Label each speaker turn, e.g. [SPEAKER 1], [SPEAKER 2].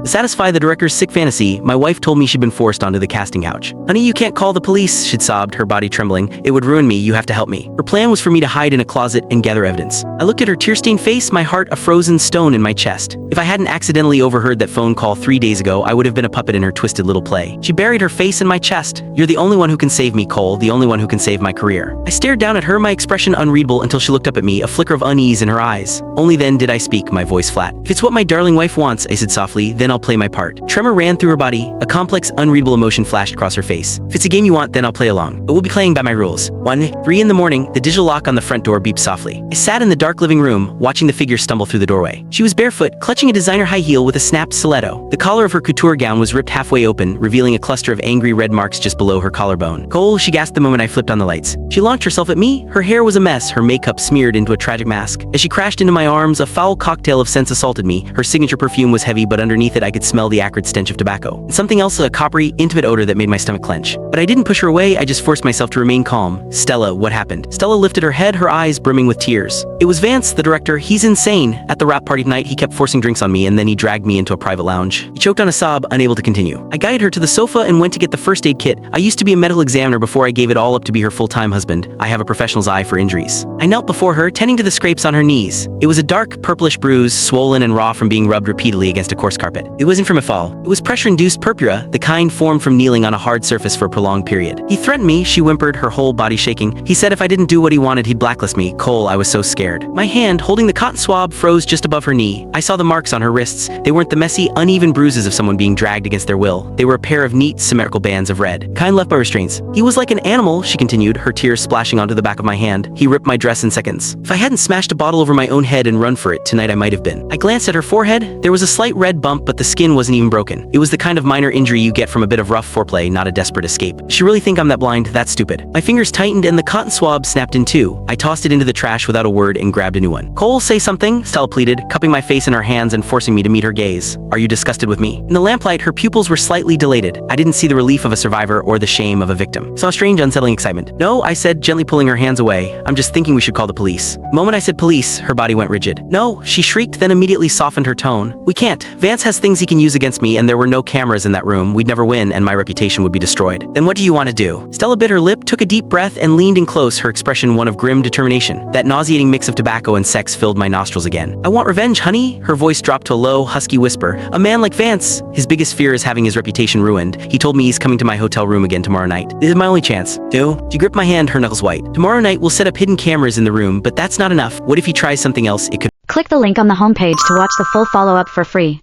[SPEAKER 1] To satisfy the director's sick fantasy, my wife told me she'd been forced onto the casting couch. "Honey, you can't call the police," she'd sobbed, her body trembling. "It would ruin me, you have to help me." Her plan was for me to hide in a closet and gather evidence. I looked at her tear-stained face, my heart a frozen stone in my chest. If I hadn't accidentally overheard that phone call 3 days ago, I would have been a puppet in her twisted little play. She buried her face in my chest. "You're the only one who can save me, Cole, the only one who can save my career." I stared down at her, my expression unreadable, until she looked up at me, a flicker of unease in her eyes. Only then did I speak, my voice flat. "If it's what my darling wife wants," I said softly, "then I'll play my part." Tremor ran through her body. A complex, unreadable emotion flashed across her face. "If it's a game you want, then I'll play along. But we'll be playing by my rules." 3 in the morning, the digital lock on the front door beeped softly. I sat in the dark living room, watching the figure stumble through the doorway. She was barefoot, clutching a designer high heel with a snapped stiletto. The collar of her couture gown was ripped halfway open, revealing a cluster of angry red marks just below her collarbone. "Cole," she gasped the moment I flipped on the lights. She launched herself at me. Her hair was a mess, her makeup smeared into a tragic mask. As she crashed into my arms, a foul cocktail of scents assaulted me. Her signature perfume was heavy, but underneath it I could smell the acrid stench of tobacco. And something else, a coppery, intimate odor that made my stomach clench. But I didn't push her away, I just forced myself to remain calm. "Stella, what happened?" Stella lifted her head, her eyes brimming with tears. "It was Vance, the director. He's insane. At the wrap party tonight, he kept forcing drinks on me, and then he dragged me into a private lounge." He choked on a sob, unable to continue. I guided her to the sofa and went to get the first aid kit. I used to be a medical examiner before I gave it all up to be her full-time husband. I have a professional's eye for injuries. I knelt before her, tending to the scrapes on her knees. It was a dark, purplish bruise, swollen and raw from being rubbed repeatedly against a coarse carpet. It wasn't from a fall. It was pressure-induced purpura, the kind formed from kneeling on a hard surface for a prolonged period. "He threatened me," she whimpered, her whole body shaking. "He said if I didn't do what he wanted, he'd blacklist me." Cole, I was so scared. My hand, holding the cotton swab, froze just above her knee. I saw the marks on her wrists. They weren't the messy, uneven bruises of someone being dragged against their will. They were a pair of neat, symmetrical bands of red, kind left by restraints. "He was like an animal," she continued, her tears splashing onto the back of my hand. "He ripped my dress in seconds. If I hadn't smashed a bottle over my own head and run for it, tonight I might have been." I glanced at her forehead. There was a slight red bump, but the skin wasn't even broken. It was the kind of minor injury you get from a bit of rough foreplay, not a desperate escape. "She really think I'm that blind? That's stupid." My fingers tightened and the cotton swab snapped in two. I tossed it into the trash without a word and grabbed a new one. "Cole, say something," Stella pleaded, cupping my face in her hands and forcing me to meet her gaze. "Are you disgusted with me?" In the lamplight, her pupils were slightly dilated. I didn't see the relief of a survivor or the shame of a victim. Saw a strange, unsettling excitement. "No," I said, gently pulling her hands away. "I'm just thinking we should call the police." The moment I said police, her body went rigid. "No," she shrieked, then immediately softened her tone. "We can't. Vance has things he can use against me, and there were no cameras in that room. We'd never win, and my reputation would be destroyed." "Then what do you want to do?" Stella bit her lip, took a deep breath, and leaned in close, her expression one of grim determination. That nauseating mix of tobacco and sex filled my nostrils again. "I want revenge, honey." Her voice dropped to a low, husky whisper. "A man like Vance, his biggest fear is having his reputation ruined. He told me he's coming to my hotel room again tomorrow night. This is my only chance." "No?" She gripped my hand, her knuckles white. "Tomorrow night we'll set up hidden cameras in the room, but that's not enough. What if he tries something else? It could..."
[SPEAKER 2] Click the link on the homepage to watch the full follow-up for free.